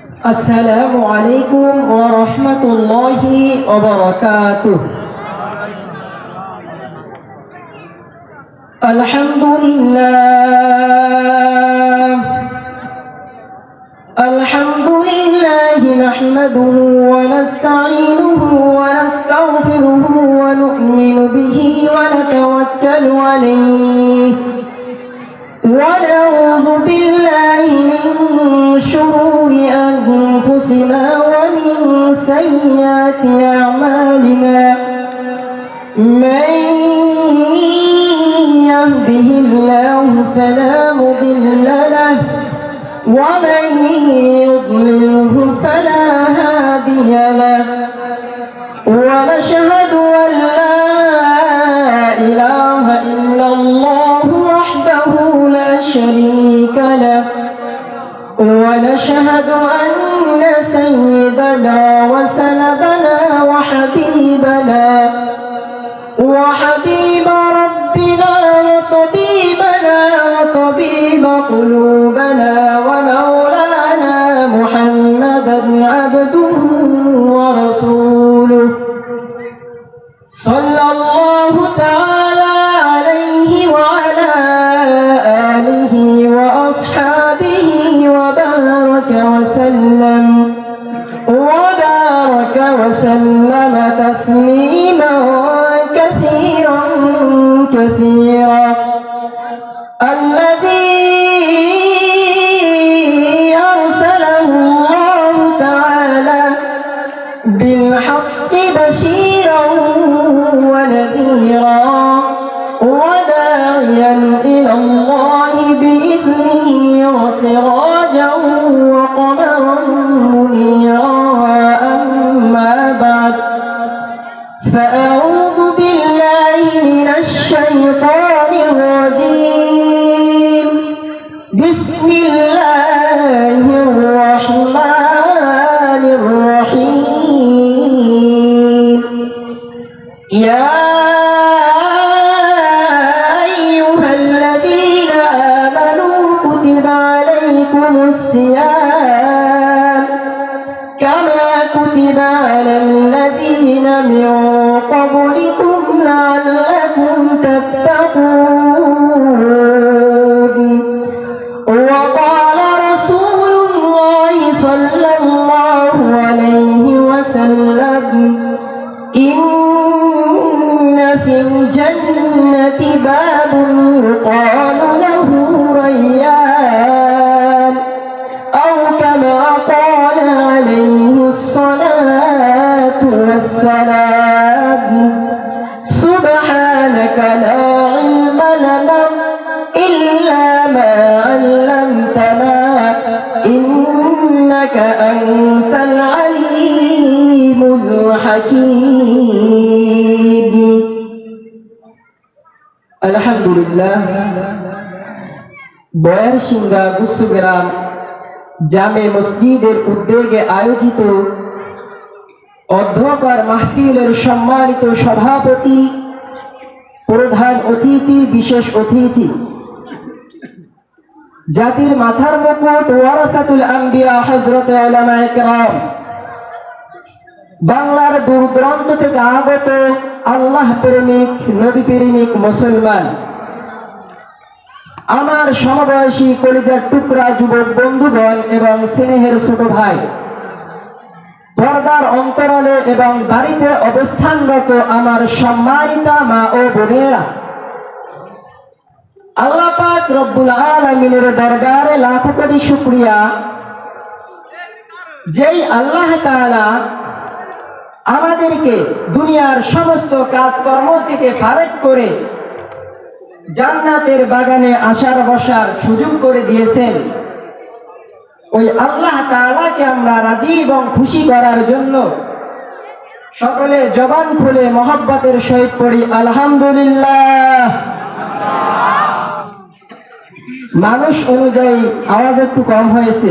السلام عليكم ورحمة الله وبركاته. الحمد لله نحمده ونستعينه ونستغفره ونؤمن به ونتوكل عليه ونعوذ بالله من شرور أنفسنا ومن سيئات أعمالنا. من يهده الله فلا مضل له ومن يضلله فلا هادي له. ونشهد أن لا إله إلا الله وحده لا شريك له. ونشهد أن سيدنا وسندنا وحبيب ربنا وطبيبنا وطبيب قلوبنا ومولانا محمدا عبده ورسوله صلى الله تعالى عليه وعلى آله وأصحابه وبارك وسلم تسليما كثيرا. الذي أرسله الله تعالى بالحق بشيرا ونذيرا وداعيا إلى الله بإذنه وسراجا وقمرا منيرا. أما بعد فأعوذ بالله من الشيطان الرجيم. بسم الله الرحمن الرحيم. يا أيها الذين آمنوا كتب عليكم الصيام كما كتب على الذين من قبلكم لعلكم تتقون. وقال رسول الله صلى الله عليه وسلم إن في الجنة باب يقال له ريان أو كما قال عليه الصلاة والسلام. سبحانك لا علم لنا إلا ما علمتنا إنك أنت العليم الحكيم. الحمد لله. বয়ারসিংহা গুচ্ছগ্রাম জামে মসজিদের উদ্যোগে আয়োজিত অধ্যকার মাহফিলের সম্মানিত সভাপতি, প্রধান অতিথি, বিশেষ অতিথি, জাতির মাথার মুকুট ওয়ারাসাতুল আম্বিয়া হযরত উলামায়ে কেরাম, বাংলার দূর দূরান্ত থেকে আগত আল্লাহ প্রেমিক, নবী প্রেমিক মুসলমান, আমার সমবয়সী কলিজার টুকরা যুবক বন্ধুগণ এবং স্নেহের ছোট ভাই, পর্দার অন্তরালে এবং বাড়িতে অবস্থানরত আমার সম্মানিতা মা ও বোনেরা, আল্লাহ পাক রব্বুল আলামিনের দরবারে লাখো কোটি শুকরিয়া, যেই আল্লাহ তাআলা আমাদেরকে দুনিয়ার সমস্ত কাজকর্ম থেকে ফারেক করে জান্নাতের বাগানে আসার বসার সুযোগ করে দিয়েছেন। ওই আল্লাহ তাআলাকে আমরা রাজি এবং খুশি করার জন্য সকলে জবান খুলে মহব্বতের সহিত পড়ি আলহামদুলিল্লাহ। মানুষ অনুযায়ী আওয়াজ একটু কম হয়েছে,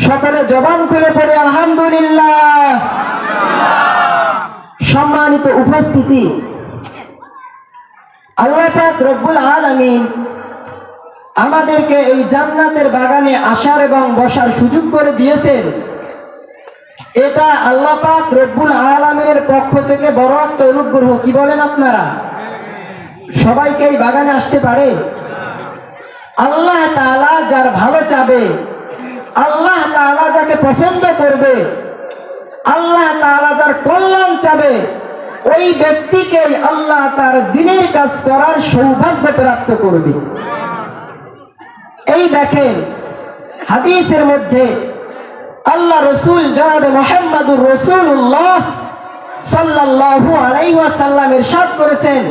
সকলে জবান খুলে পড়ি আলহামদুলিল্লাহ। সম্মানিত উপস্থিতি, আল্লাহ পাক রব্বুল আলামিন আমাদেরকে এই জান্নাতের বাগানে আসার এবং বসার সুযোগ করে দিয়েছেন, এটা আল্লাহ পাক রব্বুল আলামিনের পক্ষ থেকে বড় একটা অনুগ্রহ। কি বলেন আপনারা? সবাইকে এই বাগানে আসতে পারে? আল্লাহ তাআলা যার ভালো চাবে, আল্লাহ তাআলা যাকে পছন্দ করবে, আল্লাহ তাআলা যার কল্যাণ চাবে, ওই ব্যক্তিকে আল্লাহ তার দ্বীনের কাজ করার সৌভাগ্য প্রাপ্ত করবে। এই দেখেন হাদিসের মধ্যে আল্লাহ রসুল জনাবে মুহাম্মদুর রাসূলুল্লাহ সাল্লাল্লাহু আলাইহি ওয়াসাল্লাম ইরশাদ করেছেন,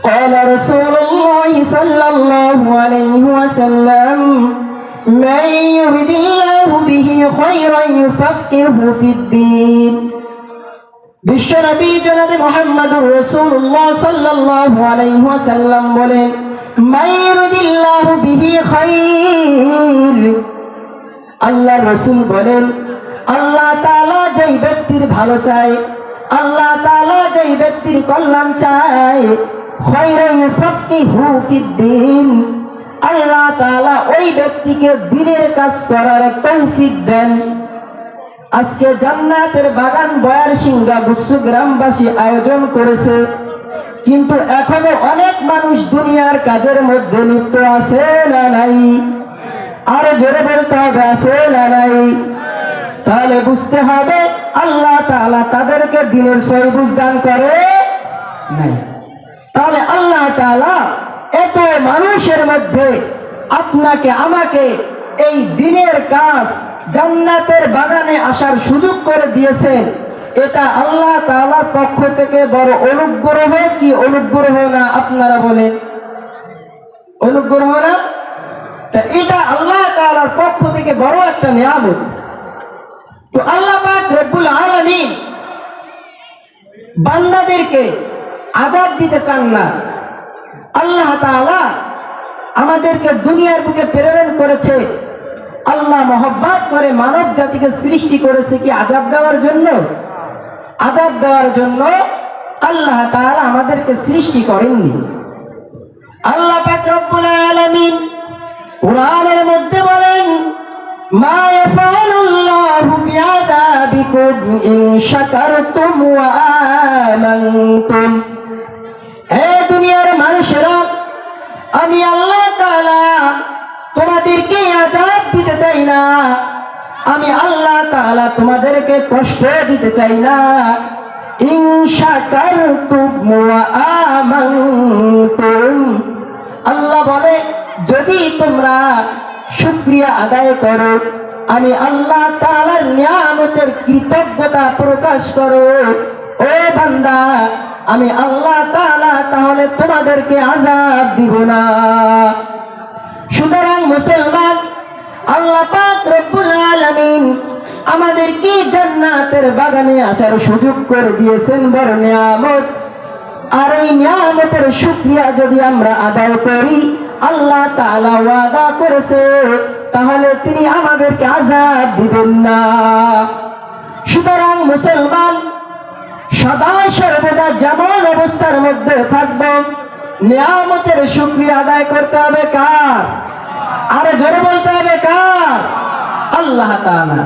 قال رسول الله صلى الله عليه وسلم من يرد الله به خيرا يفقهه في الدين। বিশ্বনবী জনাবে মুহাম্মদুর রাসূলুল্লাহ সাল্লাল্লাহু আলাইহি ওয়াসাল্লাম বলেন, মান ইউরিদিল্লাহু বিহি খায়র, আল্লাহ রাসূল বলেন, আল্লাহ তাআলা যেই ব্যক্তির ভালো চায়, আল্লাহ তাআলা যেই ব্যক্তির কল্যাণ চায়, খায়রা ইউফাক্কিহু ফিদ্দীন, আল্লাহ তাআলা ওই ব্যক্তিকে দ্বীনের কাজ করার তৌফিক দেন। আজকে জান্নাতের বাগান বয়ারসিংহা গুচ্ছ গ্রামবাসী আয়োজন করেছে, কিন্তু এখনো অনেক মানুষ দুনিয়ার কাজের মধ্যে লিপ্ত আছে না নাই? আরো জোরে বলতে হবে, আছে না নাই? তাহলে বুঝতে হবে আল্লাহ তাআলা তাদেরকে দ্বীনের সহি বুঝ দান করে নাই। তাহলে আল্লাহ তাআলা এত মানুষের মধ্যে আপনাকে আমাকে এই দ্বীনের কাজ, জান্নাতের বাগানে আসার সুযোগ করে দিয়েছেন, এটা আল্লাহ তাআলার পক্ষ থেকে বড় অনুগ্রহ কি অনুগ্রহ না? আপনারা বলেন, অনুগ্রহ না? তা এটা আল্লাহ তাআলার পক্ষ থেকে বড় একটা নিয়ামত। তো আল্লাহ পাক রব্বুল আলামিন বান্দাদেরকে আযাব দিতে চান না। আল্লাহ তাআলা আমাদেরকে দুনিয়ার বুকে প্রেরণ করেছে, আল্লাহ মহব্বত করে মানব জাতিকে সৃষ্টি করেছে কি আযাব দেওয়ার জন্য? আযাব দেওয়ার জন্য আল্লাহ তাআলা আমাদেরকে সৃষ্টি করেননি। আল্লাহ পাক রব্বুল আলামিন কুরআনের মধ্যে বলেন, মা ইয়াফআলুল্লাহু বিআযাবিকুম ইন শাকারতুম ওয়া আমানতুম। হে দুনিয়ার মানুষেরা, আমি আল্লাহ তাআলা তোমাদেরকে আযাব দিতে চাই না, আমি আল্লাহ তাআলা তোমাদেরকে কষ্ট দিতে চাই না। ইন শাকারতুম ওয়া আমানতুম, আল্লাহ বলে যদি তোমরা শুকরিয়া আদায় করো, আমি আল্লাহ তাআলার নিয়ামতের কৃতজ্ঞতা প্রকাশ করো, ও বান্দা, আমি আল্লাহ তাআলা তাহলে তোমাদেরকে আযাব দিব না। সুতরাং মুসলমান, আল্লাহ পাক রব্বুল আলামিন আমাদেরকে জান্নাতের বাগানে আসার সুযোগ করে দিয়েছেন, বড় নিয়ামত। আর এই নিয়ামতের শুকরিয়া যদি আমরা আদায় করি, আল্লাহ তাআলা ওয়াদা করেছে তাহলে তিনি আমাদেরকে আযাব দিবেন না। সুতরাং মুসলমান, সদা সর্বদা যেমন অবস্থার মধ্যে থাকব, নিয়ামতের শুকরিয়া আদায় করতে হবে কার? আরে জোরে বলতে হবে কার? আল্লাহ তাআলা।